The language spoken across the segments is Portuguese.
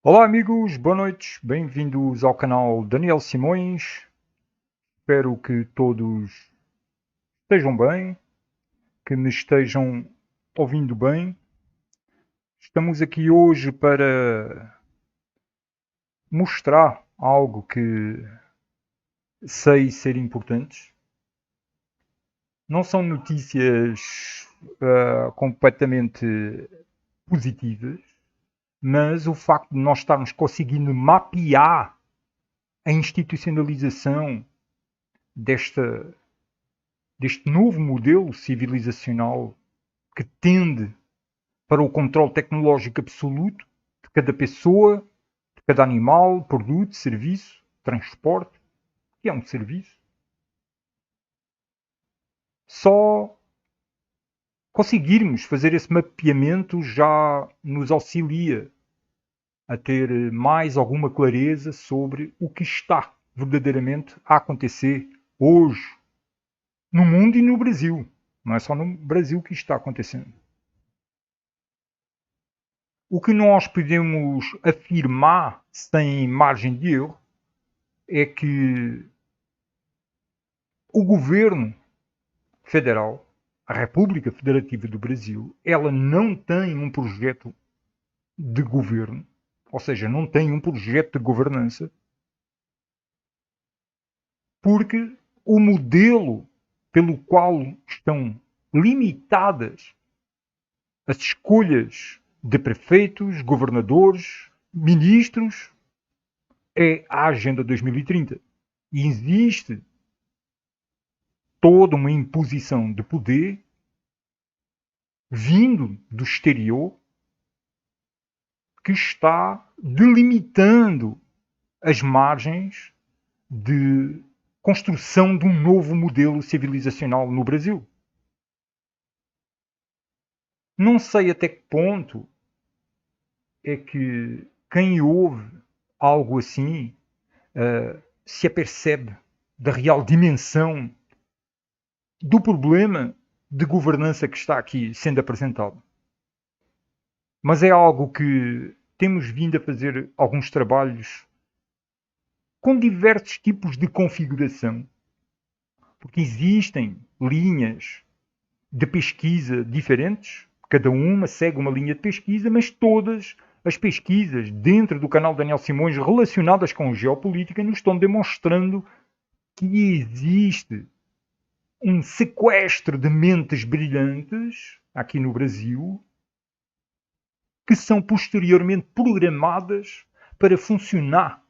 Olá amigos, boa noite, bem-vindos ao canal Daniel Simões. Espero que todos estejam bem, que me estejam ouvindo bem. Estamos aqui hoje para mostrar algo que sei ser importante. Não são notícias completamente positivas, mas o facto de nós estarmos conseguindo mapear a institucionalização deste novo modelo civilizacional que tende para o controle tecnológico absoluto de cada pessoa, de cada animal, produto, serviço, transporte, que é um serviço. Só conseguirmos fazer esse mapeamento já nos auxilia a ter mais alguma clareza sobre o que está verdadeiramente a acontecer hoje no mundo e no Brasil. Não é só no Brasil que isto está acontecendo. O que nós podemos afirmar sem margem de erro é que o governo federal, a República Federativa do Brasil, ela não tem um projeto de governo, ou seja, não tem um projeto de governança, porque o modelo pelo qual estão limitadas as escolhas de prefeitos, governadores, ministros, é a Agenda 2030. E existe toda uma imposição de poder vindo do exterior que está delimitando as margens de construção de um novo modelo civilizacional no Brasil. Não sei até que ponto é que quem ouve algo assim se apercebe da real dimensão do problema de governança que está aqui sendo apresentado. Mas é algo que temos vindo a fazer alguns trabalhos com diversos tipos de configuração. Porque existem linhas de pesquisa diferentes, cada uma segue uma linha de pesquisa, mas todas as pesquisas dentro do canal Daniel Simões relacionadas com geopolítica nos estão demonstrando que existe um sequestro de mentes brilhantes aqui no Brasil que são posteriormente programadas para funcionar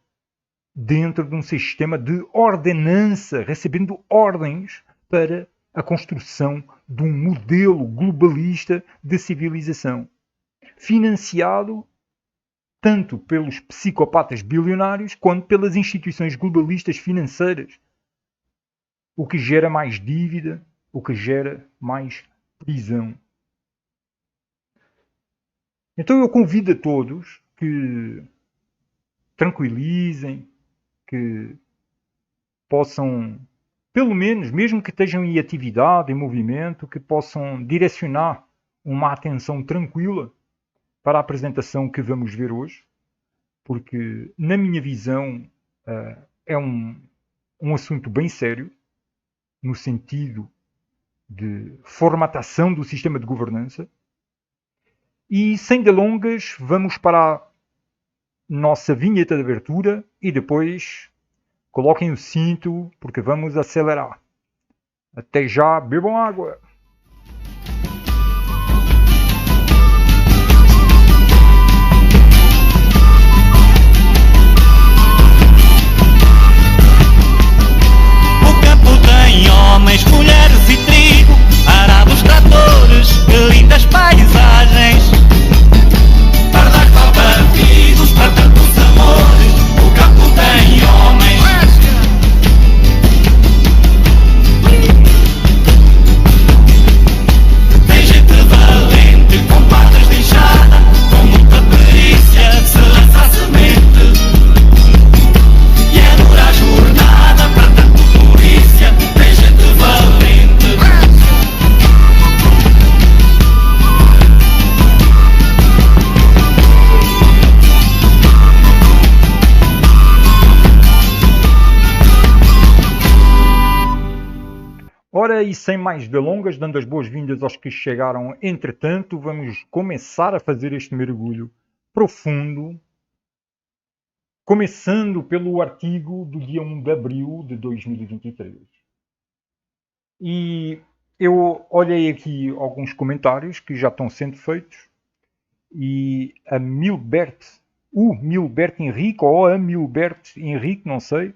dentro de um sistema de ordenança, recebendo ordens para a construção de um modelo globalista de civilização, financiado tanto pelos psicopatas bilionários quanto pelas instituições globalistas financeiras, o que gera mais dívida, o que gera mais prisão. Então eu convido a todos que tranquilizem, que possam, pelo menos, mesmo que estejam em atividade, em movimento, que possam direcionar uma atenção tranquila para a apresentação que vamos ver hoje, porque, na minha visão, é um assunto bem sério, no sentido de formatação do sistema de governança. E, sem delongas, vamos para a nossa vinheta de abertura e depois coloquem o cinto, porque vamos acelerar. Até já, bebam água! O campo tem homens, mulheres e trigo, arados, tratores, que lindas paisagens. Pardais, palpatidos, para tantos amores, o campo tem homens. Ora, e sem mais delongas, dando as boas-vindas aos que chegaram entretanto, vamos começar a fazer este mergulho profundo, começando pelo artigo do dia 1 de abril de 2023. E eu olhei aqui alguns comentários que já estão sendo feitos e o Milbert Henrique, ou a Milbert Henrique, não sei,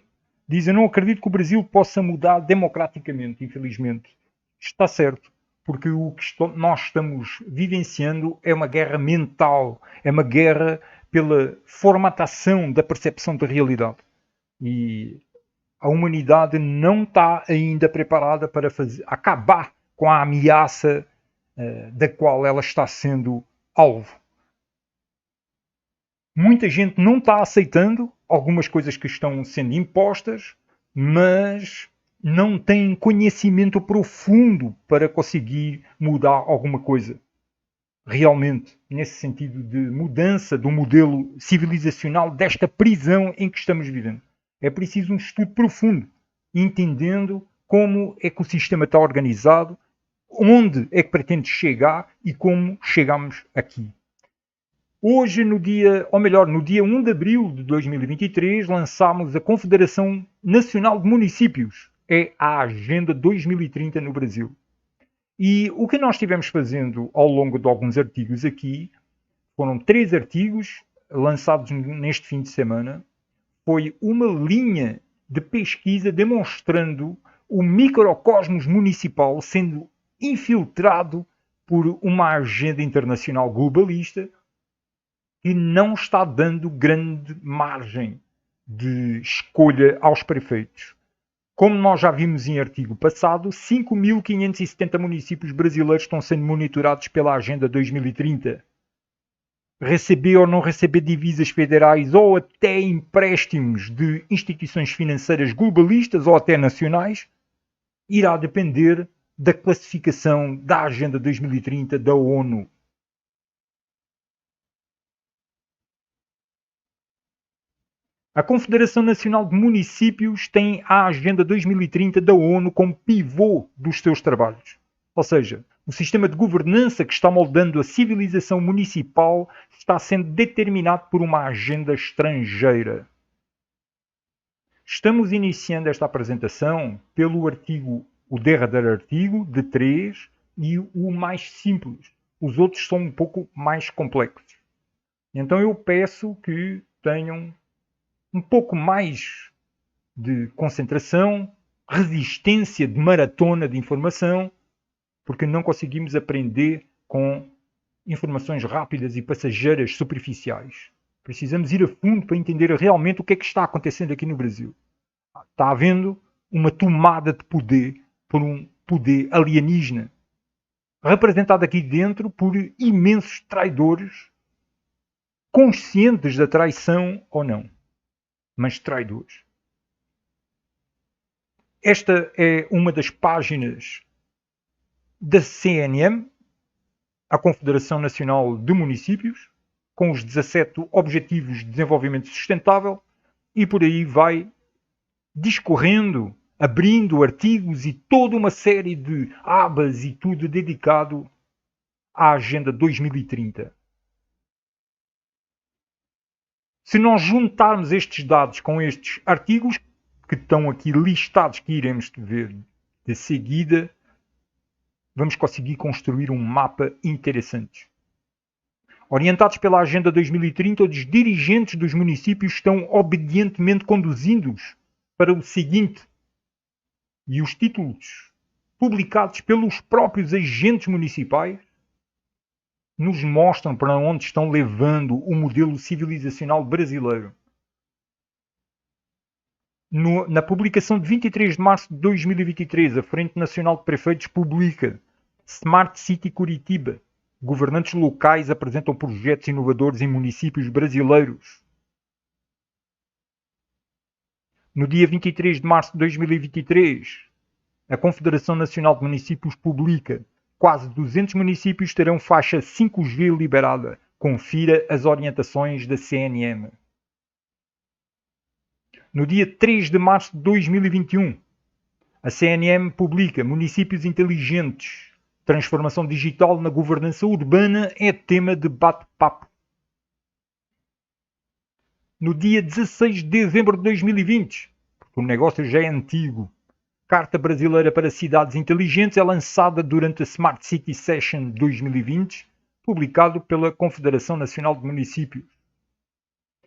diz: eu não acredito que o Brasil possa mudar democraticamente, infelizmente. Está certo, porque o que nós estamos vivenciando é uma guerra mental, é uma guerra pela formatação da percepção da realidade. E a humanidade não está ainda preparada para acabar com a ameaça da qual ela está sendo alvo. Muita gente não está aceitando algumas coisas que estão sendo impostas, mas não tem conhecimento profundo para conseguir mudar alguma coisa. Realmente, nesse sentido de mudança do modelo civilizacional desta prisão em que estamos vivendo. É preciso um estudo profundo, entendendo como é que o sistema está organizado, onde é que pretende chegar e como chegamos aqui. Hoje, no dia 1 de abril de 2023, lançámos a Confederação Nacional de Municípios. É a Agenda 2030 no Brasil. E o que nós estivemos fazendo ao longo de alguns artigos aqui, foram 3 artigos lançados neste fim de semana, foi uma linha de pesquisa demonstrando o microcosmos municipal sendo infiltrado por uma agenda internacional globalista que não está dando grande margem de escolha aos prefeitos. Como nós já vimos em artigo passado, 5.570 municípios brasileiros estão sendo monitorados pela Agenda 2030. Receber ou não receber divisas federais ou até empréstimos de instituições financeiras globalistas ou até nacionais irá depender da classificação da Agenda 2030 da ONU. A Confederação Nacional de Municípios tem a Agenda 2030 da ONU como pivô dos seus trabalhos. Ou seja, o sistema de governança que está moldando a civilização municipal está sendo determinado por uma agenda estrangeira. Estamos iniciando esta apresentação pelo artigo, o derradeiro artigo, de 3, e o mais simples. Os outros são um pouco mais complexos. Então eu peço que tenham um pouco mais de concentração, resistência de maratona de informação, porque não conseguimos aprender com informações rápidas e passageiras superficiais. Precisamos ir a fundo para entender realmente o que é que está acontecendo aqui no Brasil. Está havendo uma tomada de poder por um poder alienígena, representado aqui dentro por imensos traidores, conscientes da traição ou não, mas traidores. Esta é uma das páginas da CNM, a Confederação Nacional de Municípios, com os 17 Objetivos de Desenvolvimento Sustentável, e por aí vai discorrendo, abrindo artigos e toda uma série de abas e tudo dedicado à Agenda 2030. Se nós juntarmos estes dados com estes artigos, que estão aqui listados, que iremos ver de seguida, vamos conseguir construir um mapa interessante. Orientados pela Agenda 2030, os dirigentes dos municípios estão obedientemente conduzidos para o seguinte, e os títulos publicados pelos próprios agentes municipais nos mostram para onde estão levando o modelo civilizacional brasileiro. Na publicação de 23 de março de 2023, a Frente Nacional de Prefeitos publica Smart City Curitiba. Governantes locais apresentam projetos inovadores em municípios brasileiros. No dia 23 de março de 2023, a Confederação Nacional de Municípios publica quase 200 municípios terão faixa 5G liberada. Confira as orientações da CNM. No dia 3 de março de 2021, A CNM publica Municípios Inteligentes. Transformação digital na governança urbana é tema de bate-papo. No dia 16 de dezembro de 2020, porque o negócio já é antigo, Carta Brasileira para Cidades Inteligentes é lançada durante a Smart City Session 2020, publicado pela Confederação Nacional de Municípios.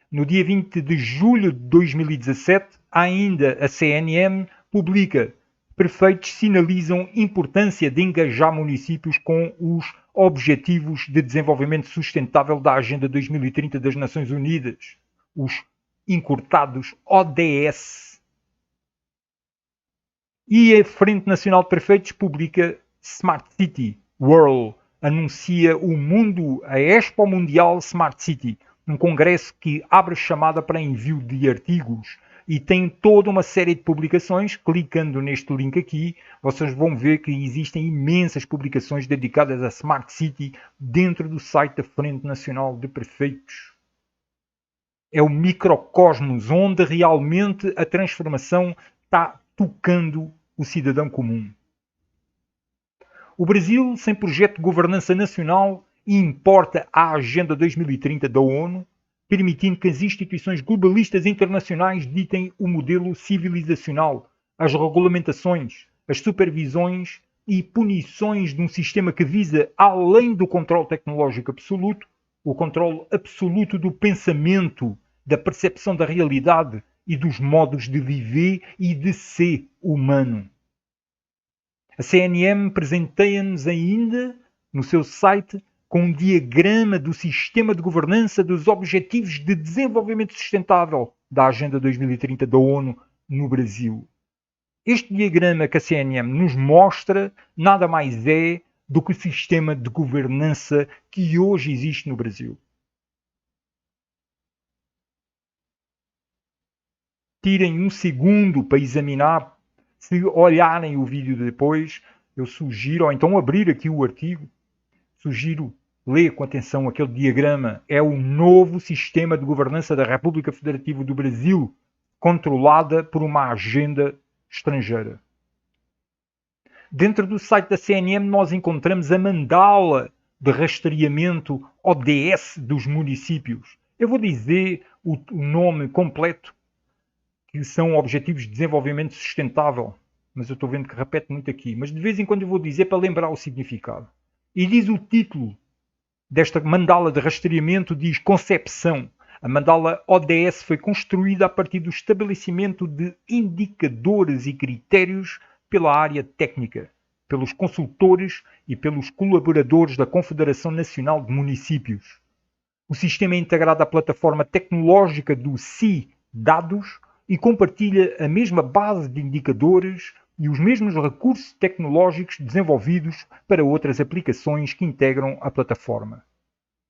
No dia 20 de julho de 2017, ainda a CNM publica Prefeitos sinalizam importância de engajar municípios com os Objetivos de Desenvolvimento Sustentável da Agenda 2030 das Nações Unidas, os encurtados ODS. E a Frente Nacional de Prefeitos publica Smart City World, anuncia o mundo, a Expo Mundial Smart City, um congresso que abre chamada para envio de artigos e tem toda uma série de publicações. Clicando neste link aqui, vocês vão ver que existem imensas publicações dedicadas a Smart City dentro do site da Frente Nacional de Prefeitos. É o microcosmos onde realmente a transformação está tocando o cidadão comum. O Brasil, sem projeto de governança nacional, importa a Agenda 2030 da ONU, permitindo que as instituições globalistas internacionais ditem o modelo civilizacional, as regulamentações, as supervisões e punições de um sistema que visa, além do controle tecnológico absoluto, o controle absoluto do pensamento, da percepção da realidade e dos modos de viver e de ser humano. A CNM presenteia-nos ainda, no seu site, com um diagrama do sistema de governança dos Objetivos de Desenvolvimento Sustentável da Agenda 2030 da ONU no Brasil. Este diagrama que a CNM nos mostra nada mais é do que o sistema de governança que hoje existe no Brasil. Tirem um segundo para examinar. Se olharem o vídeo depois, eu sugiro, ou então abrir aqui o artigo, sugiro ler com atenção aquele diagrama. É o novo sistema de governança da República Federativa do Brasil, controlada por uma agenda estrangeira. Dentro do site da CNM nós encontramos a mandala de rastreamento ODS dos municípios. Eu vou dizer o nome completo, que são Objetivos de Desenvolvimento Sustentável, mas eu estou vendo que repete muito aqui. Mas de vez em quando eu vou dizer para lembrar o significado. E diz o título desta mandala de rastreamento, diz Concepção. A mandala ODS foi construída a partir do estabelecimento de indicadores e critérios pela área técnica, pelos consultores e pelos colaboradores da Confederação Nacional de Municípios. O sistema é integrado à plataforma tecnológica do CIDados e compartilha a mesma base de indicadores e os mesmos recursos tecnológicos desenvolvidos para outras aplicações que integram a plataforma.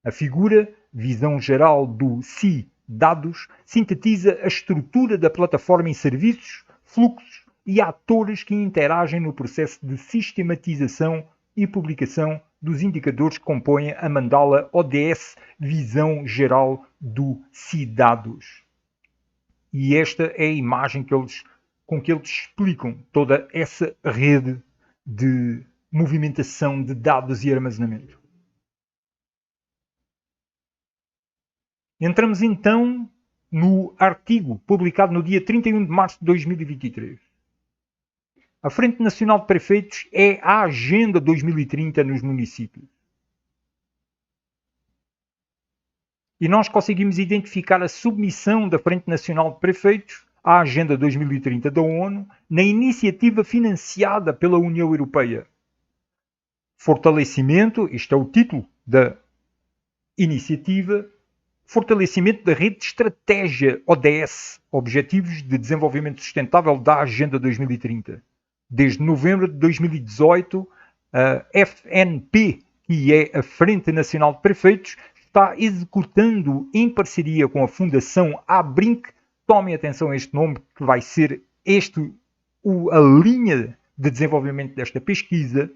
A figura, visão geral do CIDados, sintetiza a estrutura da plataforma em serviços, fluxos e atores que interagem no processo de sistematização e publicação dos indicadores que compõem a mandala ODS, visão geral do CIDados. E esta é a imagem com que eles explicam toda essa rede de movimentação de dados e armazenamento. Entramos então no artigo publicado no dia 31 de março de 2023. A Frente Nacional de Prefeitos é a Agenda 2030 nos municípios. E nós conseguimos identificar a submissão da Frente Nacional de Prefeitos à Agenda 2030 da ONU na iniciativa financiada pela União Europeia. Fortalecimento, este é o título da iniciativa, fortalecimento da rede de estratégia ODS, Objetivos de Desenvolvimento Sustentável da Agenda 2030. Desde novembro de 2018, a FNP, que é a Frente Nacional de Prefeitos, está executando em parceria com a Fundação ABRINC, tomem atenção a este nome, que vai ser a linha de desenvolvimento desta pesquisa.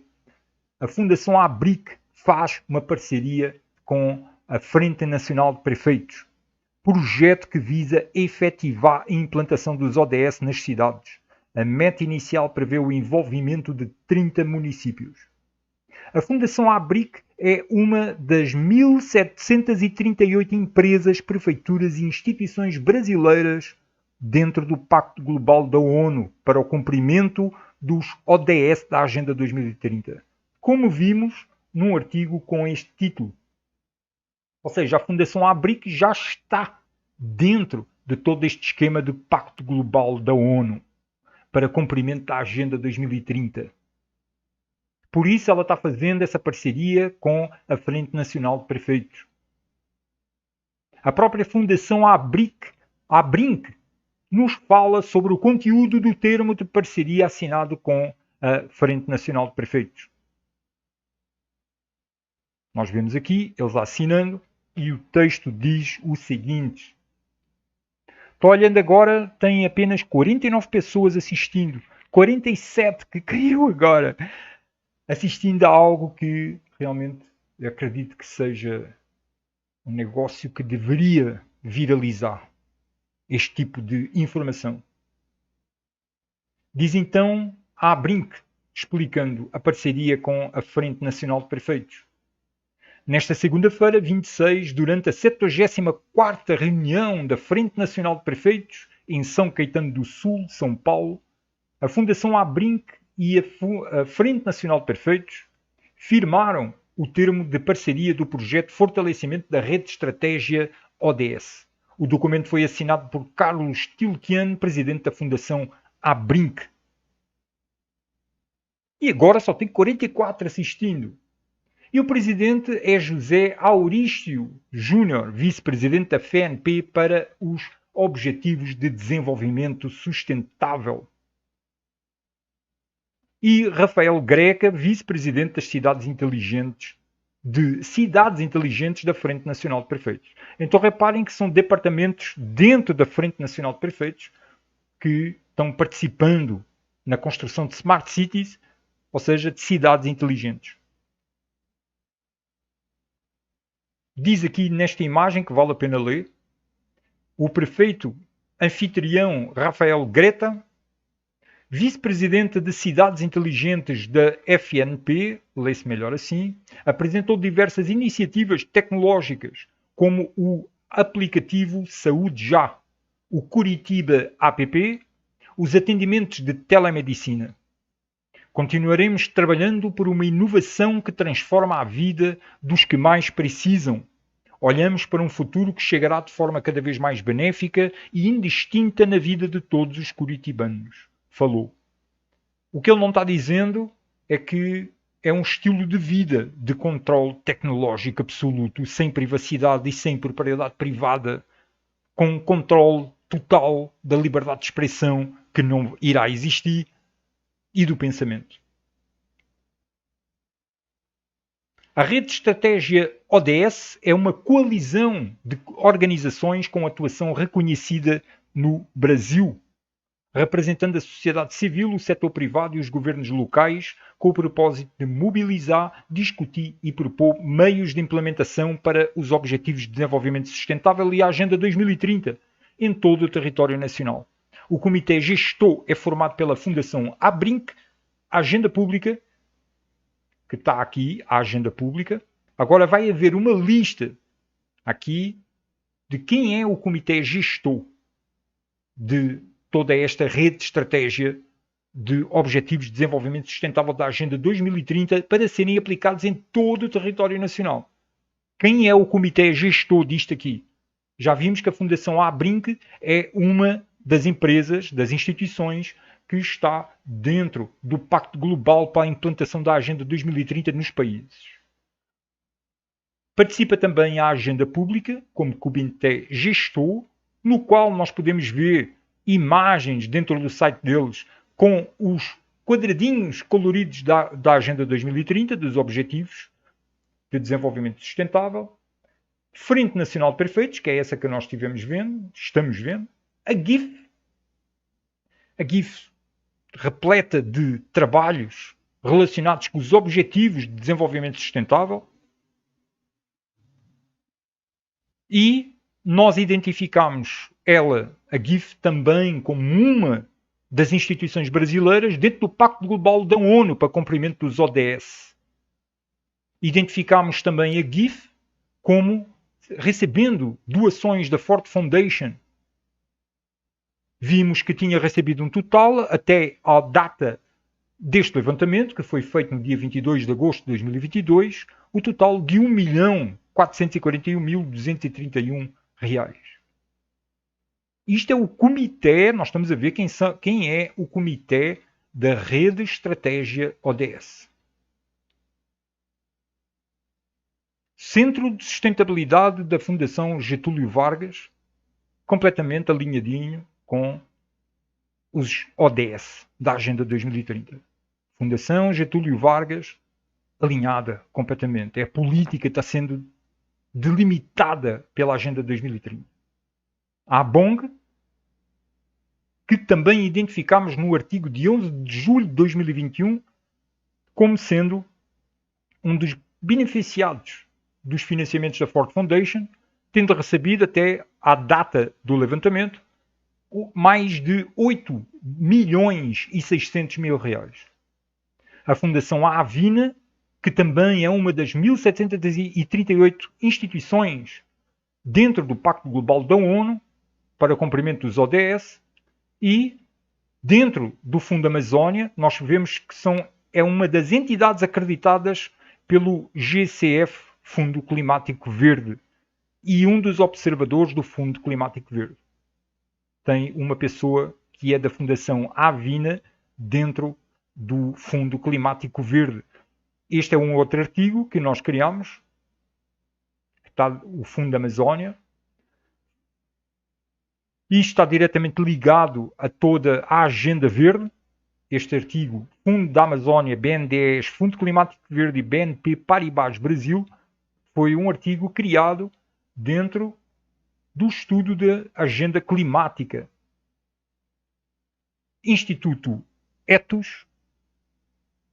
A Fundação ABRINC faz uma parceria com a Frente Nacional de Prefeitos, projeto que visa efetivar a implantação dos ODS nas cidades. A meta inicial prevê o envolvimento de 30 municípios. A Fundação ABRIC é uma das 1.738 empresas, prefeituras e instituições brasileiras dentro do Pacto Global da ONU para o cumprimento dos ODS da Agenda 2030, como vimos num artigo com este título. Ou seja, a Fundação ABRIC já está dentro de todo este esquema de Pacto Global da ONU para cumprimento da Agenda 2030. Por isso ela está fazendo essa parceria com a Frente Nacional de Prefeitos. A própria Fundação ABRIC nos fala sobre o conteúdo do termo de parceria assinado com a Frente Nacional de Prefeitos. Nós vemos aqui eles assinando e o texto diz o seguinte. Estou olhando agora, tem apenas 49 pessoas assistindo. 47 que caiu agora. Assistindo a algo que realmente eu acredito que seja um negócio que deveria viralizar este tipo de informação. Diz então a ABRIC, explicando a parceria com a Frente Nacional de Prefeitos. Nesta segunda-feira, 26, durante a 74ª reunião da Frente Nacional de Prefeitos, em São Caetano do Sul, São Paulo, a Fundação ABRIC e a Frente Nacional de Prefeitos firmaram o termo de parceria do projeto de fortalecimento da rede de estratégia ODS. O documento foi assinado por Carlos Tilquian, presidente da Fundação ABRIC. E agora só tem 44 assistindo. E o presidente é José Aurício Júnior, vice-presidente da FNP para os Objetivos de Desenvolvimento Sustentável. E Rafael Greca, vice-presidente das Cidades Inteligentes da Frente Nacional de Prefeitos. Então reparem que são departamentos dentro da Frente Nacional de Prefeitos que estão participando na construção de Smart Cities, ou seja, de cidades inteligentes. Diz aqui nesta imagem, que vale a pena ler, o prefeito anfitrião Rafael Greta, vice-presidente de Cidades Inteligentes da FNP, lê-se melhor assim, apresentou diversas iniciativas tecnológicas, como o aplicativo Saúde Já, o Curitiba App, os atendimentos de telemedicina. Continuaremos trabalhando por uma inovação que transforma a vida dos que mais precisam. Olhamos para um futuro que chegará de forma cada vez mais benéfica e indistinta na vida de todos os curitibanos. Falou. O que ele não está dizendo é que é um estilo de vida de controle tecnológico absoluto, sem privacidade e sem propriedade privada, com controle total da liberdade de expressão que não irá existir e do pensamento. A Rede de Estratégia ODS é uma coalizão de organizações com atuação reconhecida no Brasil, representando a sociedade civil, o setor privado e os governos locais, com o propósito de mobilizar, discutir e propor meios de implementação para os Objetivos de Desenvolvimento Sustentável e a Agenda 2030 em todo o território nacional. O Comitê Gestor é formado pela Fundação ABRIC, a Agenda Pública, que está aqui, a Agenda Pública. Agora vai haver uma lista aqui de quem é o Comitê Gestor de toda esta rede de estratégia de Objetivos de Desenvolvimento Sustentável da Agenda 2030 para serem aplicados em todo o território nacional. Quem é o Comitê Gestor disto aqui? Já vimos que a Fundação ABRIC é uma das empresas, das instituições que está dentro do Pacto Global para a implantação da Agenda 2030 nos países. Participa também a Agenda Pública, como Comitê Gestor, no qual nós podemos ver imagens dentro do site deles com os quadradinhos coloridos da Agenda 2030, dos Objetivos de Desenvolvimento Sustentável. Frente Nacional de Prefeitos, que é essa que nós estamos vendo. A GIF repleta de trabalhos relacionados com os Objetivos de Desenvolvimento Sustentável. E nós identificamos a GIF, também como uma das instituições brasileiras dentro do Pacto Global da ONU para cumprimento dos ODS. Identificámos também a GIF como recebendo doações da Ford Foundation. Vimos que tinha recebido um total, até à data deste levantamento, que foi feito no dia 22 de agosto de 2022, o total de R$1.441.231. Isto é o comitê, nós estamos a ver quem é o comitê da Rede Estratégia ODS. Centro de Sustentabilidade da Fundação Getúlio Vargas, completamente alinhadinho com os ODS da Agenda 2030. Fundação Getúlio Vargas, alinhada completamente. É a política que está sendo delimitada pela Agenda 2030. A ABONG, que também identificamos no artigo de 11 de julho de 2021 como sendo um dos beneficiados dos financiamentos da Ford Foundation, tendo recebido até à data do levantamento mais de 8.600.000 reais. A Fundação Avina, que também é uma das 1.738 instituições dentro do Pacto Global da ONU para o cumprimento dos ODS, e dentro do Fundo Amazónia, nós vemos que é uma das entidades acreditadas pelo GCF, Fundo Climático Verde, e um dos observadores do Fundo Climático Verde. Tem uma pessoa que é da Fundação Avina dentro do Fundo Climático Verde. Este é um outro artigo que nós criamos, que está o Fundo Amazónia. Isto está diretamente ligado a toda a Agenda Verde. Este artigo, Fundo da Amazónia, BNDES, Fundo Climático Verde e BNP Paribas Brasil, foi um artigo criado dentro do estudo da agenda climática. Instituto Ethos,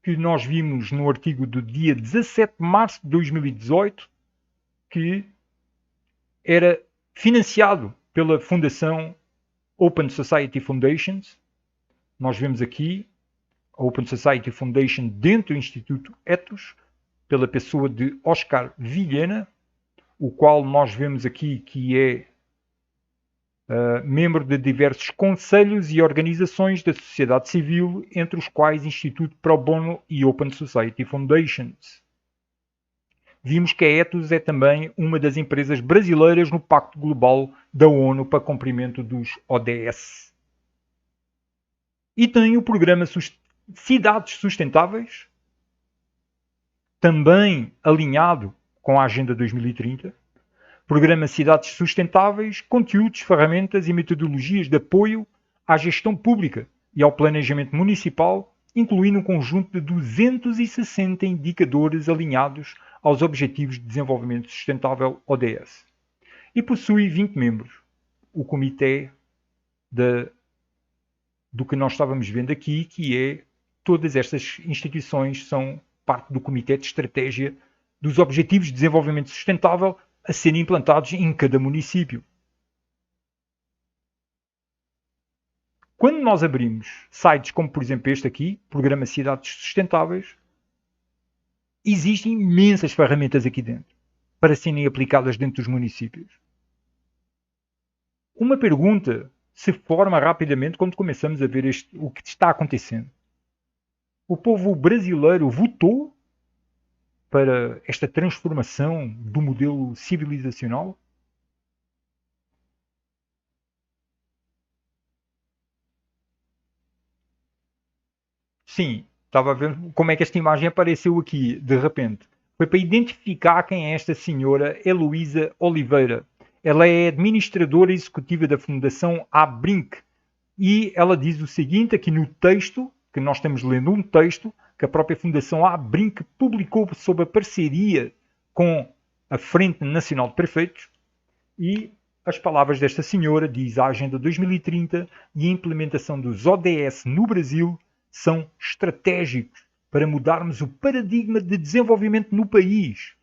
que nós vimos no artigo do dia 17 de março de 2018, que era financiado pela Fundação Open Society Foundations. Nós vemos aqui a Open Society Foundation dentro do Instituto Ethos, pela pessoa de Oscar Vilhena, o qual nós vemos aqui que é membro de diversos conselhos e organizações da sociedade civil, entre os quais Instituto Pro Bono e Open Society Foundations. Vimos que a Ethos é também uma das empresas brasileiras no Pacto Global da ONU para cumprimento dos ODS. E tem o programa Cidades Sustentáveis, também alinhado com a Agenda 2030. Programa Cidades Sustentáveis, conteúdos, ferramentas e metodologias de apoio à gestão pública e ao planejamento municipal, incluindo um conjunto de 260 indicadores alinhados aos Objetivos de Desenvolvimento Sustentável ODS. E possui 20 membros. O comitê do que nós estávamos vendo aqui, que é todas estas instituições são parte do Comitê de Estratégia dos Objetivos de Desenvolvimento Sustentável a serem implantados em cada município. Quando nós abrimos sites como, por exemplo, este aqui, Programa Cidades Sustentáveis, existem imensas ferramentas aqui dentro para serem aplicadas dentro dos municípios. Uma pergunta se forma rapidamente quando começamos a ver o que está acontecendo. O povo brasileiro votou para esta transformação do modelo civilizacional? Sim, estava a ver como é que esta imagem apareceu aqui, de repente. Foi para identificar quem é esta senhora Heloísa Oliveira. Ela é administradora executiva da Fundação ABRINC. E ela diz o seguinte, aqui no texto, que nós estamos lendo um texto, que a própria Fundação ABRINC publicou sob a parceria com a Frente Nacional de Prefeitos. E as palavras desta senhora diz: a Agenda 2030 e a implementação dos ODS no Brasil são estratégicos para mudarmos o paradigma de desenvolvimento no país.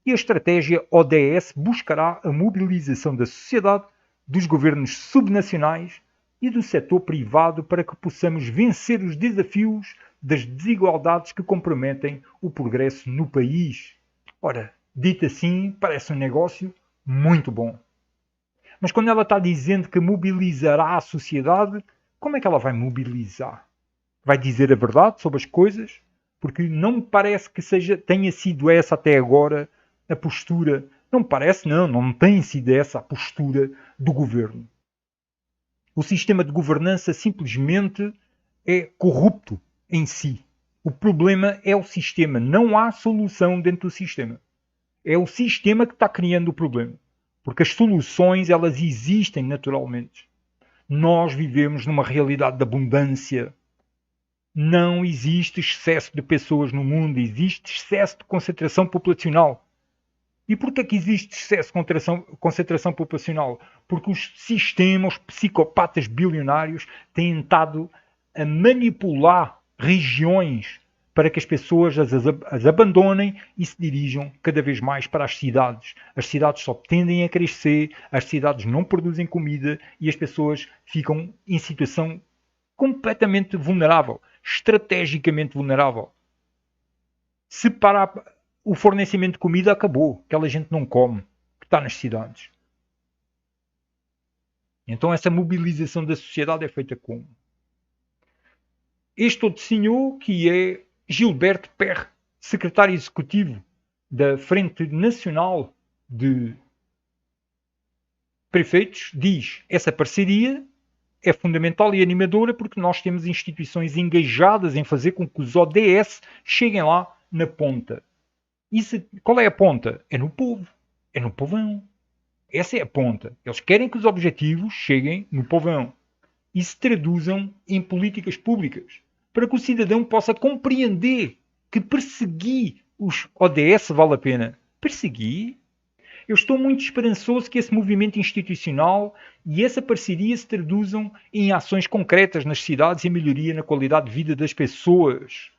E a estratégia ODS buscará a mobilização da sociedade, dos governos subnacionais, e do setor privado para que possamos vencer os desafios das desigualdades que comprometem o progresso no país. Ora, dito assim, parece um negócio muito bom. Mas quando ela está dizendo que mobilizará a sociedade, como é que ela vai mobilizar? Vai dizer a verdade sobre as coisas? Porque não me parece que tenha sido essa até agora a postura. Não me parece, não tem sido essa a postura do governo. O sistema de governança simplesmente é corrupto em si. O problema é o sistema. Não há solução dentro do sistema. É o sistema que está criando o problema. Porque as soluções, elas existem naturalmente. Nós vivemos numa realidade de abundância. Não existe excesso de pessoas no mundo. Existe excesso de concentração populacional. E porquê que existe excesso de concentração populacional? Porque os sistemas, os psicopatas bilionários têm estado a manipular regiões para que as pessoas as abandonem e se dirijam cada vez mais para as cidades. As cidades só tendem a crescer, as cidades não produzem comida e as pessoas ficam em situação completamente vulnerável, estrategicamente vulnerável. Se parar, o fornecimento de comida acabou, aquela gente não come, que está nas cidades. Então essa mobilização da sociedade é feita como? Este outro senhor, que é Gilberto Perre, secretário executivo da Frente Nacional de Prefeitos, diz: essa parceria é fundamental e animadora porque nós temos instituições engajadas em fazer com que os ODS cheguem lá na ponta. Qual é a ponta? É no povo, é no povão. Essa é a ponta. Eles querem que os objetivos cheguem no povão e se traduzam em políticas públicas para que o cidadão possa compreender que perseguir os ODS vale a pena. Perseguir? Eu estou muito esperançoso que esse movimento institucional e essa parceria se traduzam em ações concretas nas cidades e melhoria na qualidade de vida das pessoas.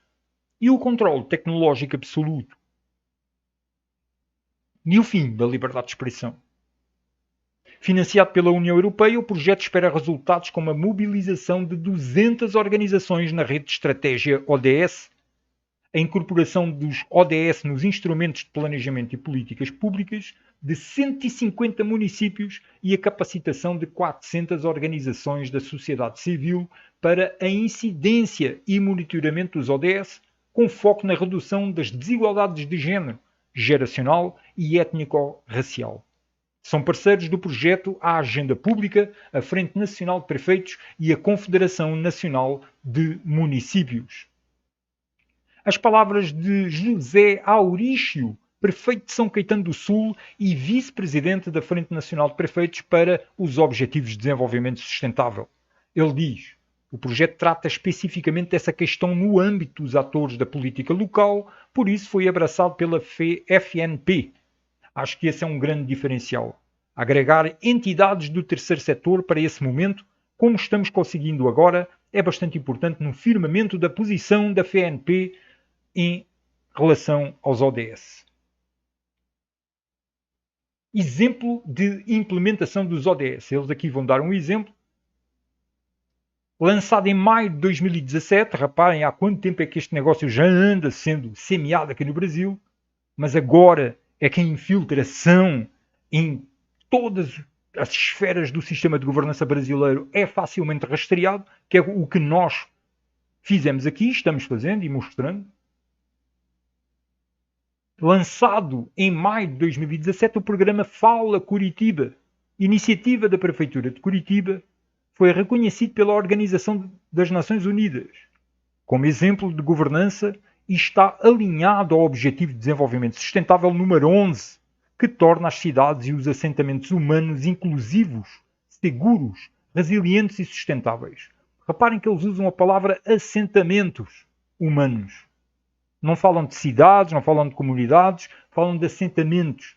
E o controle tecnológico absoluto. E o fim da liberdade de expressão. Financiado pela União Europeia, o projeto espera resultados como a mobilização de 200 organizações na rede de estratégia ODS, a incorporação dos ODS nos instrumentos de planejamento e políticas públicas de 150 municípios e a capacitação de 400 organizações da sociedade civil para a incidência e monitoramento dos ODS, com foco na redução das desigualdades de género, geracional e étnico-racial. São parceiros do projeto a Agenda Pública, a Frente Nacional de Prefeitos e a Confederação Nacional de Municípios. As palavras de José Aurício, prefeito de São Caetano do Sul e vice-presidente da Frente Nacional de Prefeitos para os Objetivos de Desenvolvimento Sustentável. Ele diz: o projeto trata especificamente dessa questão no âmbito dos atores da política local, por isso foi abraçado pela FNP. Acho que esse é um grande diferencial. Agregar entidades do terceiro setor para esse momento, como estamos conseguindo agora, é bastante importante no firmamento da posição da FNP em relação aos ODS. Exemplo de implementação dos ODS. Eles aqui vão dar um exemplo. Lançado em maio de 2017, reparem há quanto tempo é que este negócio já anda sendo semeado aqui no Brasil, mas agora é que a infiltração em todas as esferas do sistema de governança brasileiro é facilmente rastreado, que é o que nós fizemos aqui, estamos fazendo e mostrando. Lançado em maio de 2017, o programa Fala Curitiba, iniciativa da Prefeitura de Curitiba, foi reconhecido pela Organização das Nações Unidas como exemplo de governança e está alinhado ao Objetivo de Desenvolvimento Sustentável número 11, que torna as cidades e os assentamentos humanos inclusivos, seguros, resilientes e sustentáveis. Reparem que eles usam a palavra assentamentos humanos. Não falam de cidades, não falam de comunidades, falam de assentamentos.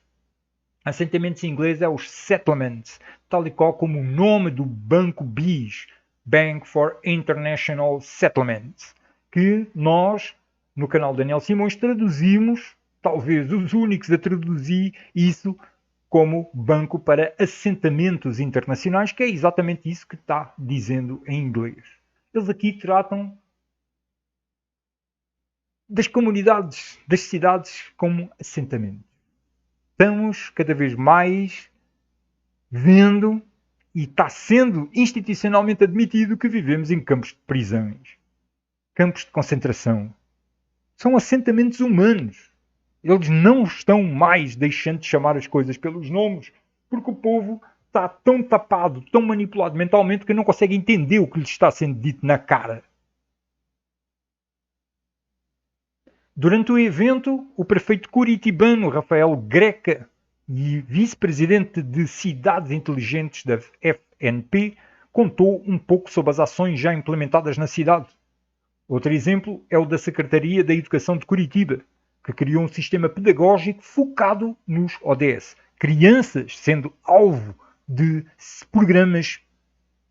Assentamentos em inglês é os settlements, tal e qual como o nome do banco BIS, Bank for International Settlements, que nós, no canal Daniel Simões, traduzimos, talvez os únicos a traduzir isso como banco para assentamentos internacionais, que é exatamente isso que está dizendo em inglês. Eles aqui tratam das comunidades, das cidades, como assentamentos. Estamos cada vez mais vendo e está sendo institucionalmente admitido que vivemos em campos de prisões, campos de concentração. São assentamentos humanos. Eles não estão mais deixando de chamar as coisas pelos nomes, porque o povo está tão tapado, tão manipulado mentalmente que não consegue entender o que lhe está sendo dito na cara. Durante o evento, o prefeito curitibano Rafael Greca e vice-presidente de Cidades Inteligentes da FNP contou um pouco sobre as ações já implementadas na cidade. Outro exemplo é o da Secretaria da Educação de Curitiba, que criou um sistema pedagógico focado nos ODS. Crianças sendo alvo de programas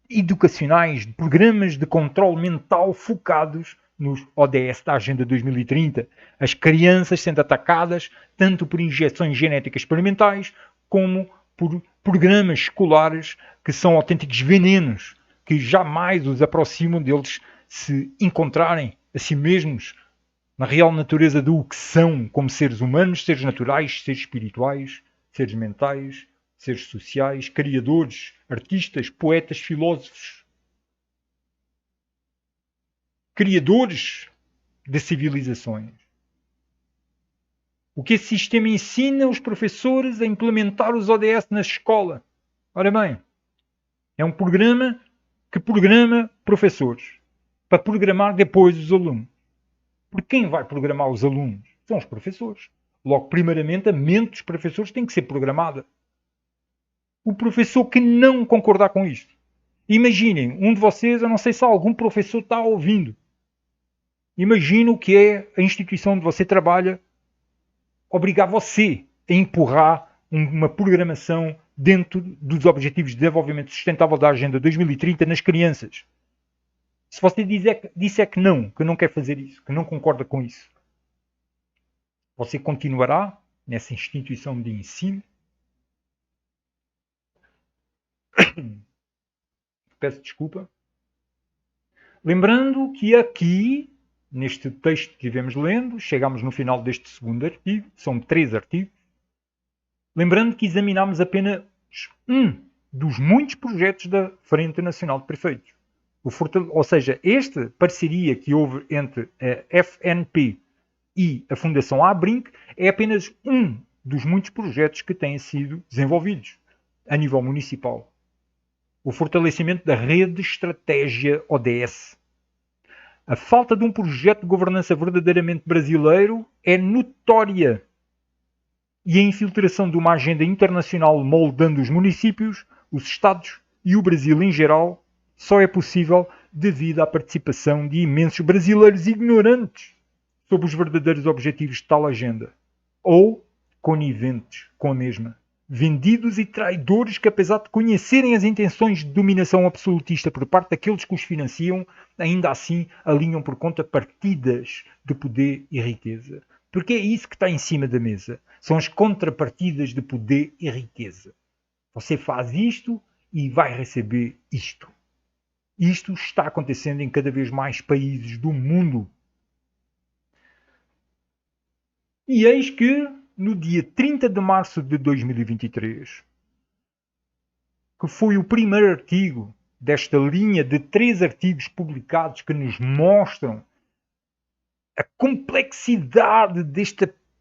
educacionais, de programas de controle mental focados nos ODS da Agenda 2030. As crianças sendo atacadas tanto por injeções genéticas experimentais como por programas escolares que são autênticos venenos, que jamais os aproximam deles se encontrarem a si mesmos na real natureza do que são como seres humanos, seres naturais, seres espirituais, seres mentais, seres sociais, criadores, artistas, poetas, filósofos, criadores de civilizações. O que esse sistema ensina os professores a implementar os ODS na escola? Ora bem, é um programa que programa professores para programar depois os alunos. Porque quem vai programar os alunos são os professores. Logo, primeiramente, a mente dos professores tem que ser programada. O professor que não concordar com isto. Imaginem, um de vocês, eu não sei se algum professor está ouvindo. Imagina o que é a instituição onde você trabalha obrigar você a empurrar uma programação dentro dos Objetivos de Desenvolvimento Sustentável da Agenda 2030 nas crianças. Se você disser que não quer fazer isso, que não concorda com isso, você continuará nessa instituição de ensino? Peço desculpa. Lembrando que aqui, neste texto que estivemos lendo, chegamos no final deste segundo artigo, são 3 artigos. Lembrando que examinámos apenas um dos muitos projetos da Frente Nacional de Prefeitos. Ou seja, esta parceria que houve entre a FNP e a Fundação ABRINC é apenas um dos muitos projetos que têm sido desenvolvidos a nível municipal. O fortalecimento da rede de estratégia ODS. A falta de um projeto de governança verdadeiramente brasileiro é notória. E a infiltração de uma agenda internacional moldando os municípios, os estados e o Brasil em geral só é possível devido à participação de imensos brasileiros ignorantes sobre os verdadeiros objetivos de tal agenda, ou coniventes com a mesma, vendidos e traidores que, apesar de conhecerem as intenções de dominação absolutista por parte daqueles que os financiam, ainda assim alinham por conta partidas de poder e riqueza. Porque é isso que está em cima da mesa. São as contrapartidas de poder e riqueza. Você faz isto e vai receber isto. Isto está acontecendo em cada vez mais países do mundo. E eis que, no dia 30 de março de 2023, que foi o primeiro artigo desta linha de 3 artigos publicados que nos mostram a complexidade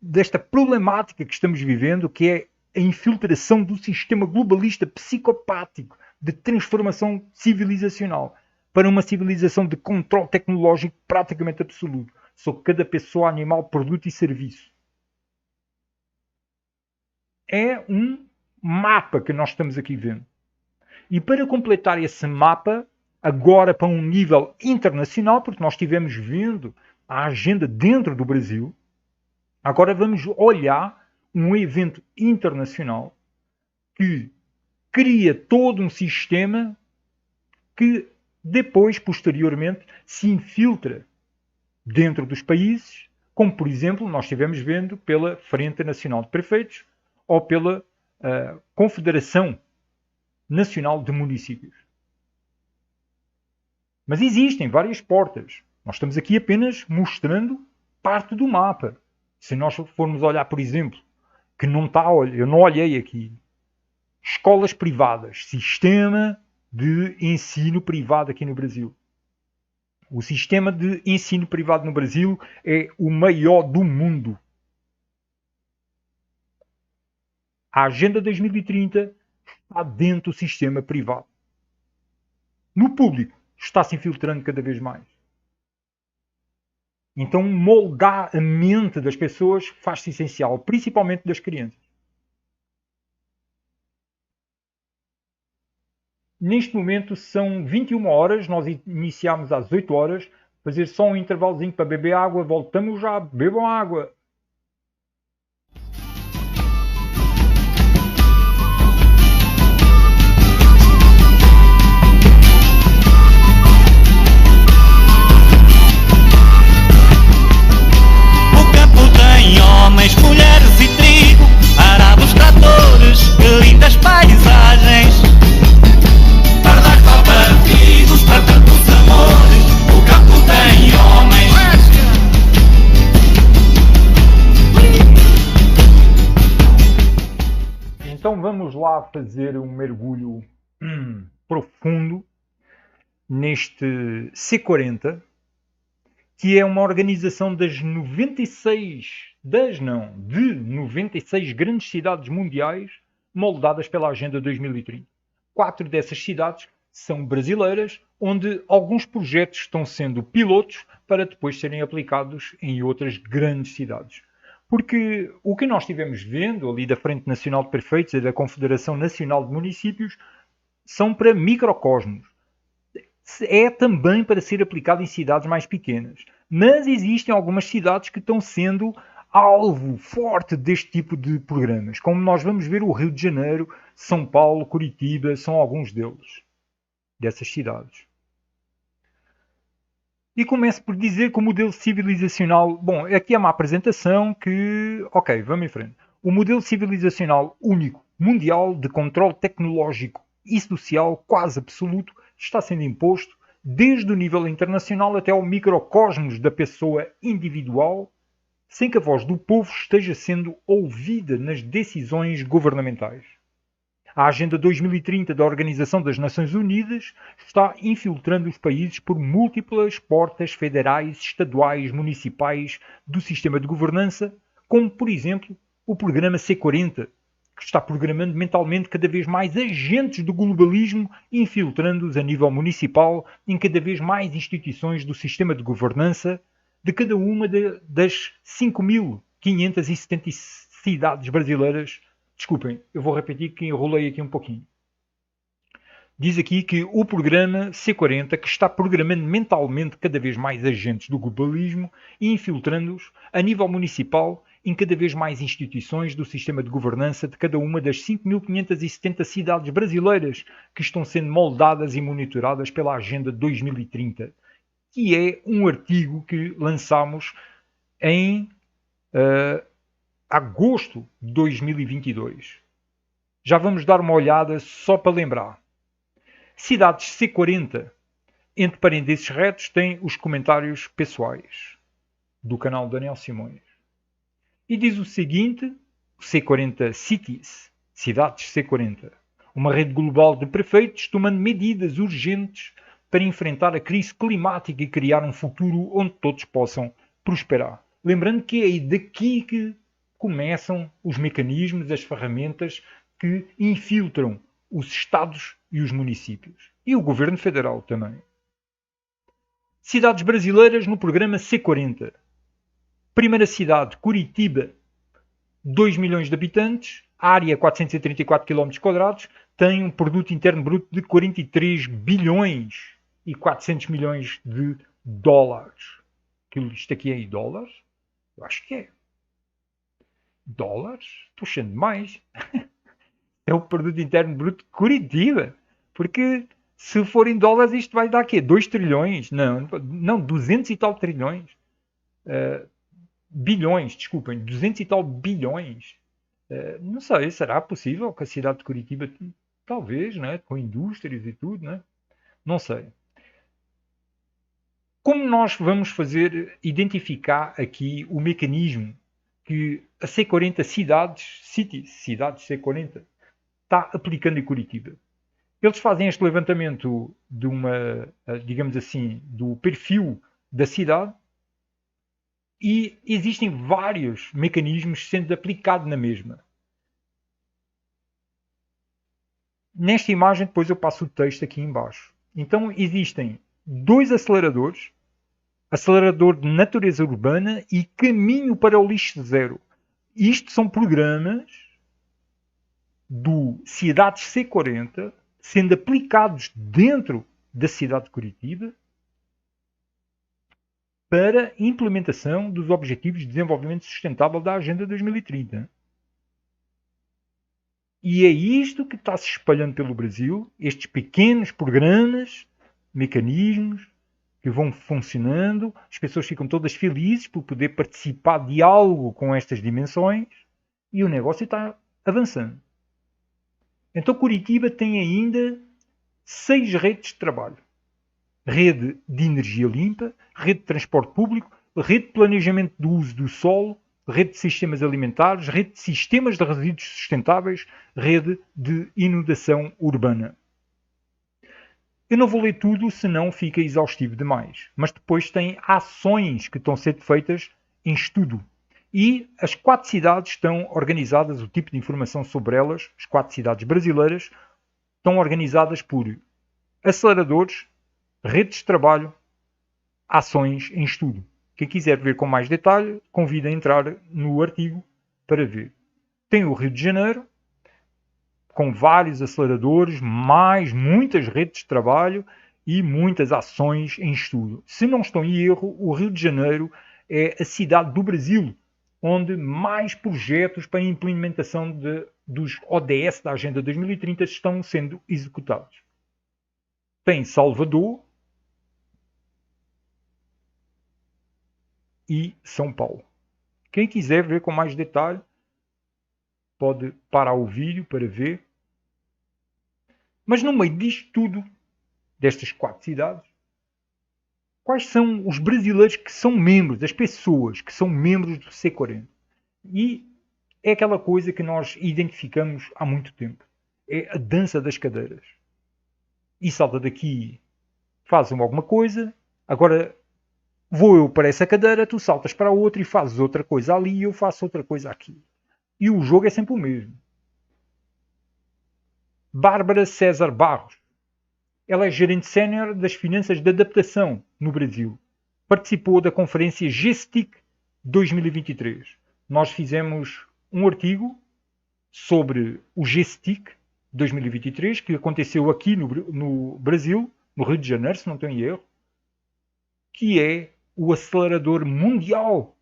desta problemática que estamos vivendo, que é a infiltração do sistema globalista psicopático de transformação civilizacional para uma civilização de controle tecnológico praticamente absoluto sobre cada pessoa, animal, produto e serviço. É um mapa que nós estamos aqui vendo. E para completar esse mapa, agora para um nível internacional, porque nós estivemos vendo a agenda dentro do Brasil, agora vamos olhar um evento internacional que cria todo um sistema que depois, posteriormente, se infiltra dentro dos países, como por exemplo nós estivemos vendo pela Frente Nacional de Prefeitos ou pela Confederação Nacional de Municípios. Mas existem várias portas. Nós estamos aqui apenas mostrando parte do mapa. Se nós formos olhar, por exemplo, que não está, eu não olhei aqui, escolas privadas, sistema de ensino privado aqui no Brasil. O sistema de ensino privado no Brasil é o maior do mundo. A Agenda 2030 está dentro do sistema privado. No público, está se infiltrando cada vez mais. Então, moldar a mente das pessoas faz-se essencial, principalmente das crianças. Neste momento são 21 horas, nós iniciámos às 8 horas, fazer só um intervalozinho para beber água, voltamos já, bebam água. Homens, mulheres e trigo, arados, tratores, que lindas paisagens. Para dar partidos, para tantos amores, o campo tem homens. Então vamos lá fazer um mergulho profundo neste C40, que é uma organização de 96 grandes cidades mundiais moldadas pela Agenda 2030. 4 dessas cidades são brasileiras, onde alguns projetos estão sendo pilotos para depois serem aplicados em outras grandes cidades. Porque o que nós estivemos vendo ali da Frente Nacional de Prefeitos e da Confederação Nacional de Municípios são para microcosmos. É também para ser aplicado em cidades mais pequenas. Mas existem algumas cidades que estão sendo alvo forte deste tipo de programas. Como nós vamos ver, o Rio de Janeiro, São Paulo, Curitiba, são alguns deles, dessas cidades. E começo por dizer que o modelo civilizacional... Bom, aqui é uma apresentação que... Ok, vamos em frente. O modelo civilizacional único, mundial, de controle tecnológico e social quase absoluto, está sendo imposto desde o nível internacional até ao microcosmos da pessoa individual, sem que a voz do povo esteja sendo ouvida nas decisões governamentais. A Agenda 2030 da Organização das Nações Unidas está infiltrando os países por múltiplas portas federais, estaduais, municipais do sistema de governança, como, por exemplo, o programa C40, que está programando mentalmente cada vez mais agentes do globalismo, infiltrando-os a nível municipal em cada vez mais instituições do sistema de governança de cada uma das 5.570 cidades brasileiras. Desculpem, eu vou repetir que enrolei aqui um pouquinho. Diz aqui que o programa C40, que está programando mentalmente cada vez mais agentes do globalismo e infiltrando-os a nível municipal em cada vez mais instituições do sistema de governança de cada uma das 5.570 cidades brasileiras que estão sendo moldadas e monitoradas pela Agenda 2030, que é um artigo que lançámos em agosto de 2022. Já vamos dar uma olhada só para lembrar. Cidades C40, entre parênteses retos, tem os comentários pessoais do canal Daniel Simões. E diz o seguinte, C40 Cities, cidades C40, uma rede global de prefeitos tomando medidas urgentes para enfrentar a crise climática e criar um futuro onde todos possam prosperar. Lembrando que é daqui que começam os mecanismos, as ferramentas que infiltram os estados e os municípios. E o governo federal também. Cidades brasileiras no programa C40. Primeira cidade, Curitiba, 2 milhões de habitantes, área 434 km², tem um produto interno bruto de 43 bilhões e 400 milhões de dólares. Isto aqui é em dólares? Eu acho que é. Dólares? Estou achando demais. É o produto interno bruto de Curitiba. Porque se for em dólares isto vai dar quê? 2 trilhões? Não, 200 e tal trilhões. Bilhões, desculpem, 200 e tal bilhões. Não sei, será possível que a cidade de Curitiba, talvez, né, com indústrias e tudo, né? Não sei. Como nós vamos fazer identificar aqui o mecanismo que a C40 cidades C40, está aplicando em Curitiba? Eles fazem este levantamento de uma, digamos assim, do perfil da cidade e existem vários mecanismos sendo aplicados na mesma. Nesta imagem, depois eu passo o texto aqui embaixo. Então, existem dois aceleradores, acelerador de natureza urbana e caminho para o lixo zero. Isto são programas do Cidades C40 sendo aplicados dentro da cidade de Curitiba para implementação dos Objetivos de Desenvolvimento Sustentável da Agenda 2030. E é isto que está se espalhando pelo Brasil, estes pequenos programas, mecanismos que vão funcionando, as pessoas ficam todas felizes por poder participar de algo com estas dimensões e o negócio está avançando. Então Curitiba tem ainda 6 redes de trabalho. Rede de energia limpa, rede de transporte público, rede de planejamento do uso do solo, rede de sistemas alimentares, rede de sistemas de resíduos sustentáveis, rede de inundação urbana. Eu não vou ler tudo, senão fica exaustivo demais. Mas depois tem ações que estão a ser feitas em estudo. E as 4 cidades estão organizadas, o tipo de informação sobre elas, as 4 cidades brasileiras, estão organizadas por aceleradores, redes de trabalho, ações em estudo. Quem quiser ver com mais detalhe, convido a entrar no artigo para ver. Tem o Rio de Janeiro, com vários aceleradores, mais muitas redes de trabalho e muitas ações em estudo. Se não estou em erro, o Rio de Janeiro é a cidade do Brasil onde mais projetos para a implementação dos ODS da Agenda 2030 estão sendo executados. Tem Salvador e São Paulo. Quem quiser ver com mais detalhe, pode parar o vídeo para ver. Mas no meio disto tudo, destas 4 cidades, quais são os brasileiros que são membros, as pessoas que são membros do C40? E é aquela coisa que nós identificamos há muito tempo. É a dança das cadeiras. E salta daqui, fazem alguma coisa, agora vou eu para essa cadeira, tu saltas para a outra e fazes outra coisa ali e eu faço outra coisa aqui. E o jogo é sempre o mesmo. Bárbara César Barros. Ela é gerente sénior das finanças de adaptação no Brasil. Participou da conferência GESTIC 2023. Nós fizemos um artigo sobre o GESTIC 2023, que aconteceu aqui no Brasil, no Rio de Janeiro, se não tenho erro, que é o acelerador mundial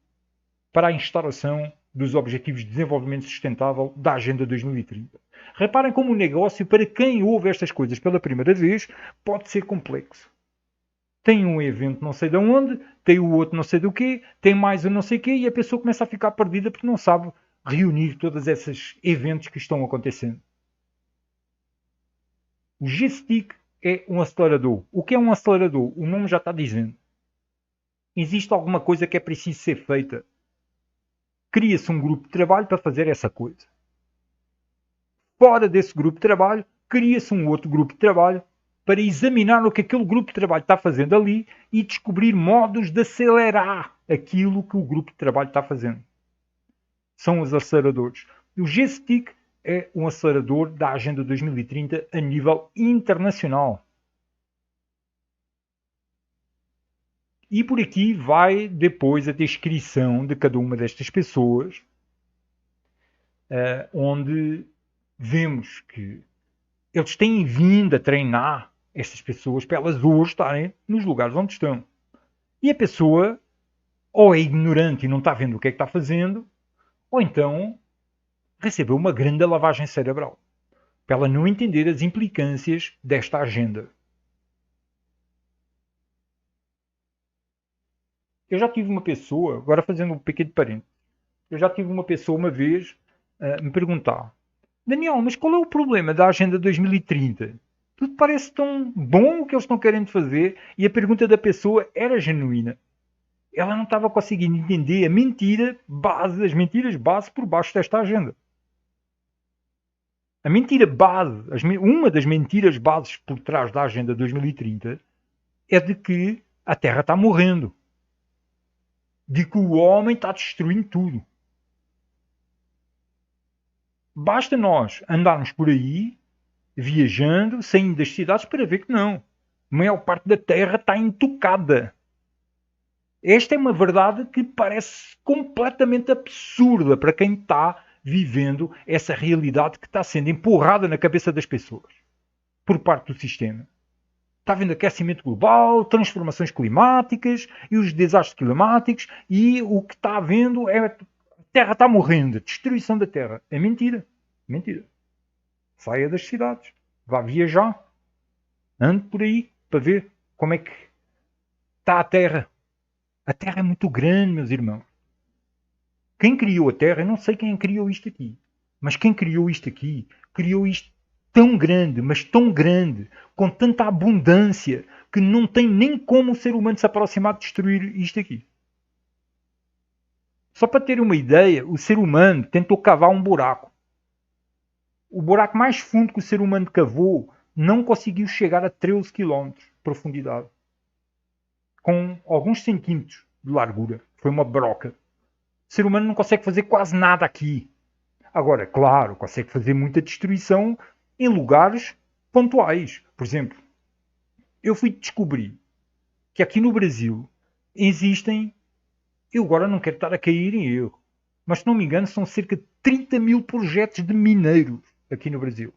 para a instauração dos Objetivos de Desenvolvimento Sustentável da Agenda 2030. Reparem como o negócio, para quem ouve estas coisas pela primeira vez, pode ser complexo. Tem um evento não sei de onde, tem o outro não sei do quê, tem mais um não sei o quê, e a pessoa começa a ficar perdida porque não sabe reunir todos esses eventos que estão acontecendo. O G-Stick é um acelerador. O que é um acelerador? O nome já está dizendo. Existe alguma coisa que é preciso ser feita. Cria-se um grupo de trabalho para fazer essa coisa. Fora desse grupo de trabalho, cria-se um outro grupo de trabalho para examinar o que aquele grupo de trabalho está fazendo ali e descobrir modos de acelerar aquilo que o grupo de trabalho está fazendo. São os aceleradores. O G-Stick é um acelerador da Agenda 2030 a nível internacional. E por aqui vai depois a descrição de cada uma destas pessoas, onde vemos que eles têm vindo a treinar estas pessoas para elas hoje estarem nos lugares onde estão. E a pessoa ou é ignorante e não está vendo o que é que está fazendo, ou então recebeu uma grande lavagem cerebral, para ela não entender as implicâncias desta agenda. Eu já tive uma pessoa, agora fazendo um pequeno parênteses, eu já tive uma pessoa uma vez me perguntar: Daniel, mas qual é o problema da Agenda 2030? Tudo parece tão bom o que eles estão querendo fazer e a pergunta da pessoa era genuína. Ela não estava conseguindo entender a mentira base, as mentiras base por baixo desta agenda. A mentira base, uma das mentiras bases por trás da Agenda 2030 é de que a Terra está morrendo. De que o homem está destruindo tudo. Basta nós andarmos por aí, viajando, saindo das cidades, para ver que não. A maior parte da Terra está intocada. Esta é uma verdade que parece completamente absurda para quem está vivendo essa realidade que está sendo empurrada na cabeça das pessoas por parte do sistema. Está havendo aquecimento global, transformações climáticas e os desastres climáticos, e o que está havendo é a Terra está morrendo, a destruição da Terra. É mentira. Mentira. Saia das cidades. Vá viajar. Ande por aí para ver como é que está a Terra. A Terra é muito grande, meus irmãos. Quem criou a Terra, eu não sei quem criou isto aqui, mas quem criou isto aqui, criou isto tão grande, mas tão grande, com tanta abundância, que não tem nem como o ser humano se aproximar de destruir isto aqui. Só para ter uma ideia, o ser humano tentou cavar um buraco. O buraco mais fundo que o ser humano cavou não conseguiu chegar a 13 km de profundidade. Com alguns centímetros de largura. Foi uma broca. O ser humano não consegue fazer quase nada aqui. Agora, claro, consegue fazer muita destruição em lugares pontuais. Por exemplo, eu fui descobrir que aqui no Brasil existem, eu agora não quero estar a cair em erro, mas se não me engano são cerca de 30 mil projetos de mineiros aqui no Brasil.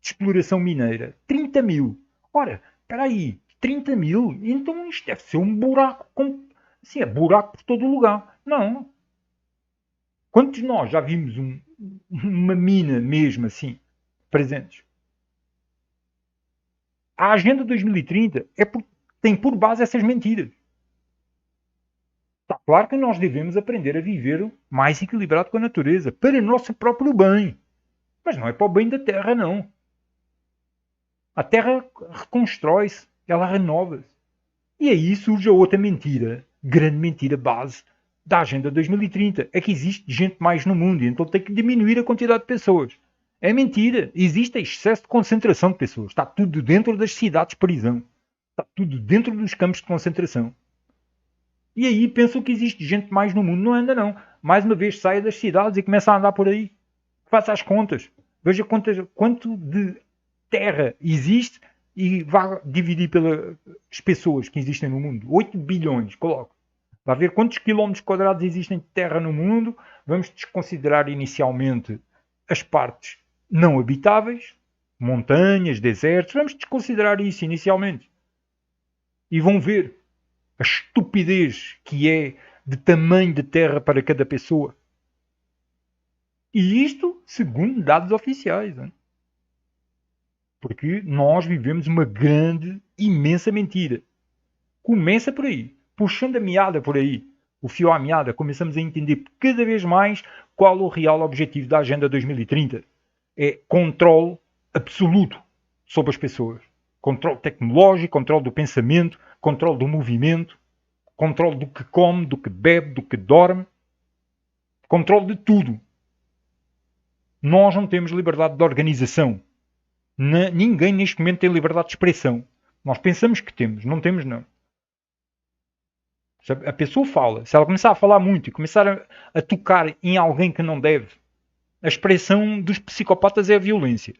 De exploração mineira. 30 mil. Ora, espera aí, 30 mil? Então isto deve ser um buraco. Assim, é buraco por todo o lugar. Não. Quantos de nós já vimos uma mina mesmo assim, presentes? A Agenda 2030 tem por base essas mentiras. Está claro que nós devemos aprender a viver mais equilibrado com a natureza, para o nosso próprio bem. Mas não é para o bem da Terra, não. A Terra reconstrói-se, ela renova-se. E aí surge a outra mentira, grande mentira base da Agenda 2030. É que existe gente mais no mundo, e então tem que diminuir a quantidade de pessoas. É mentira. Existe excesso de concentração de pessoas. Está tudo dentro das cidades prisão. Está tudo dentro dos campos de concentração. E aí pensam que existe gente mais no mundo. Não anda, não. Mais uma vez, saia das cidades e começa a andar por aí. Faça as contas. Veja quanto de terra existe e vá dividir pelas pessoas que existem no mundo. 8 bilhões, coloco. Vá ver quantos quilómetros quadrados existem de terra no mundo. Vamos desconsiderar inicialmente as partes não habitáveis, montanhas, desertos. Vamos desconsiderar isso inicialmente. E vão ver a estupidez que é de tamanho de terra para cada pessoa. E isto segundo dados oficiais. Hein? Porque nós vivemos uma grande, imensa mentira. Começa por aí. Puxando a meada por aí. O fio à meada. Começamos a entender cada vez mais qual o real objetivo da Agenda 2030. É controle absoluto sobre as pessoas. Controle tecnológico, controle do pensamento, controle do movimento, controle do que come, do que bebe, do que dorme, controle de tudo. Nós não temos liberdade de organização. Ninguém neste momento tem liberdade de expressão. Nós pensamos que temos, não temos não. A pessoa fala, se ela começar a falar muito e começar a tocar em alguém que não deve, a expressão dos psicopatas é a violência.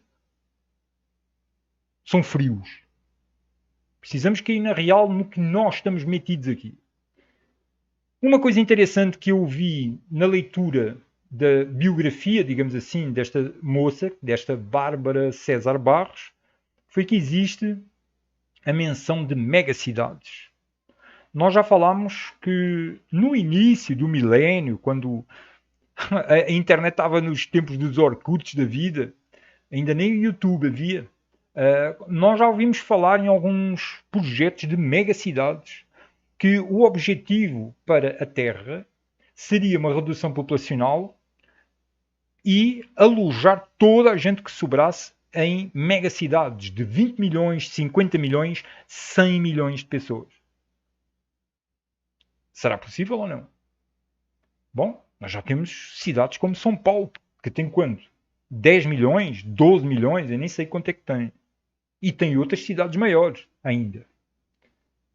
São frios. Precisamos cair na real no que nós estamos metidos aqui. Uma coisa interessante que eu vi na leitura da biografia, digamos assim, desta moça, desta Bárbara César Barros, foi que existe a menção de megacidades. Nós já falámos que no início do milénio, quando a internet estava nos tempos dos Orkuts da vida, ainda nem o YouTube havia, nós já ouvimos falar em alguns projetos de megacidades, que o objetivo para a Terra seria uma redução populacional e alojar toda a gente que sobrasse em megacidades de 20 milhões, 50 milhões, 100 milhões de pessoas. Será possível ou não? Bom, nós já temos cidades como São Paulo, que tem quanto? 10 milhões, 12 milhões, eu nem sei quanto é que tem. E tem outras cidades maiores ainda.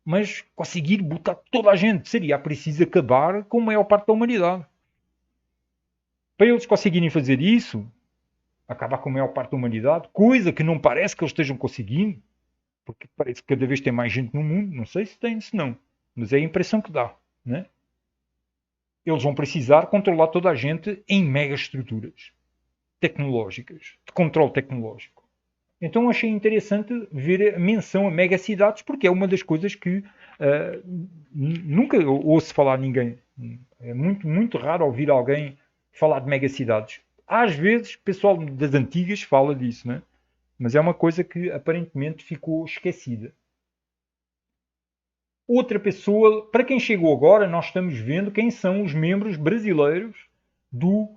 Mas conseguir botar toda a gente seria preciso acabar com a maior parte da humanidade. Para eles conseguirem fazer isso, acabar com a maior parte da humanidade, coisa que não parece que eles estejam conseguindo, porque parece que cada vez tem mais gente no mundo, não sei se tem, se não, mas é a impressão que dá, né? Eles vão precisar controlar toda a gente em megaestruturas tecnológicas, de controle tecnológico. Então achei interessante ver a menção a megacidades, porque é uma das coisas que nunca ouço falar ninguém. É muito, muito raro ouvir alguém falar de megacidades. Às vezes, o pessoal das antigas fala disso, né? Mas é uma coisa que aparentemente ficou esquecida. Outra pessoa, para quem chegou agora, nós estamos vendo quem são os membros brasileiros do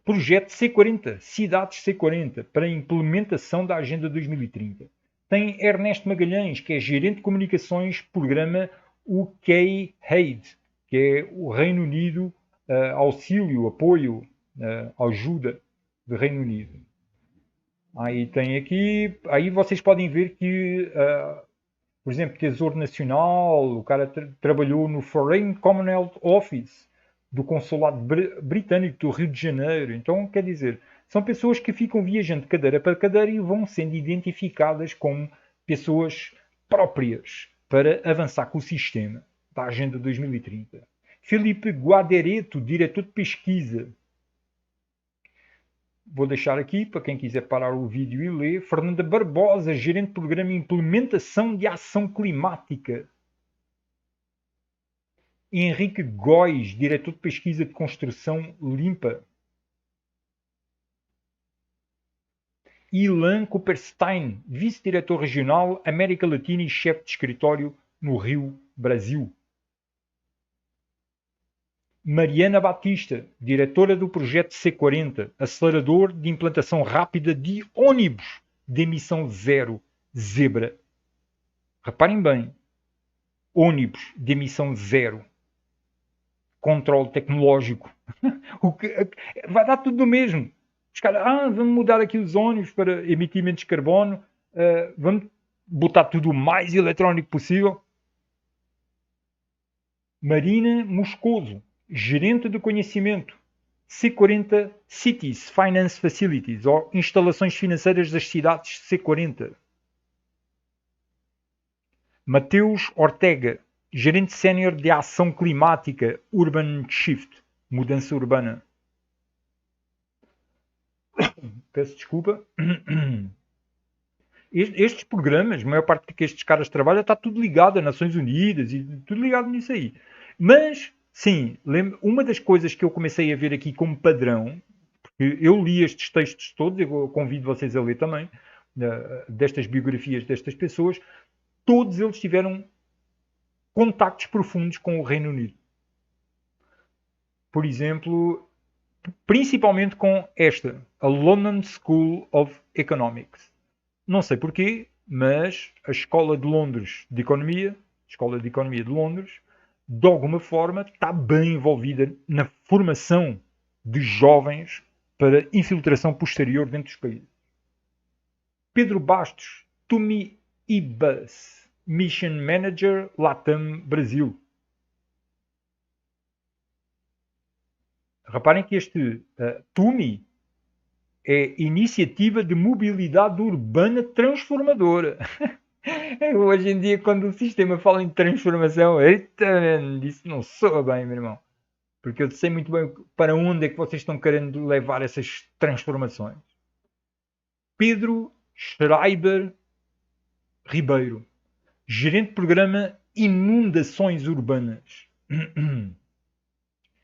projeto C40, Cidades C40, para a implementação da Agenda 2030. Tem Ernesto Magalhães, que é gerente de comunicações, programa UK-AID, que é o Reino Unido, auxílio, apoio, ajuda do Reino Unido. Aí tem aqui, aí vocês podem ver que, por exemplo, Tesouro Nacional, o cara trabalhou no Foreign Commonwealth Office do Consulado Britânico do Rio de Janeiro. Então, quer dizer, são pessoas que ficam viajando de cadeira para cadeira e vão sendo identificadas como pessoas próprias para avançar com o sistema da Agenda 2030. Filipe Guadereto, diretor de pesquisa. Vou deixar aqui para quem quiser parar o vídeo e ler. Fernanda Barbosa, gerente de programa Implementação de Ação Climática. Henrique Góis, diretor de pesquisa de Construção Limpa. Ilan Cooperstein, vice-diretor regional América Latina e chefe de escritório no Rio, Brasil. Mariana Batista, diretora do projeto C40, acelerador de implantação rápida de ônibus de emissão zero, Zebra. Reparem bem, ônibus de emissão zero, controle tecnológico. Vai dar tudo do mesmo. Os caras, vamos mudar aqui os ônibus para emitir menos carbono, vamos botar tudo o mais eletrónico possível. Marina Moscoso, gerente de conhecimento, C40 Cities Finance Facilities, ou instalações financeiras das cidades C40. Mateus Ortega, gerente sénior de ação climática, Urban Shift, mudança urbana. Peço desculpa. Estes programas, a maior parte que estes caras trabalham, está tudo ligado a Nações Unidas e tudo ligado nisso aí. Mas, sim, uma das coisas que eu comecei a ver aqui como padrão, porque eu li estes textos todos, eu convido vocês a ler também, destas biografias destas pessoas, todos eles tiveram contactos profundos com o Reino Unido. Por exemplo, principalmente com esta, a London School of Economics. Não sei porquê, mas a Escola de Londres de Economia, Escola de Economia de Londres, de alguma forma está bem envolvida na formação de jovens para infiltração posterior dentro dos países. Pedro Bastos, Tumi Ibas, Mission Manager Latam Brasil. Reparem que este Tumi é Iniciativa de Mobilidade Urbana Transformadora. Hoje em dia, quando o sistema fala em transformação, eita, isso não soa bem, meu irmão. Porque eu sei muito bem para onde é que vocês estão querendo levar essas transformações. Pedro Schreiber Ribeiro, gerente de programa Inundações Urbanas.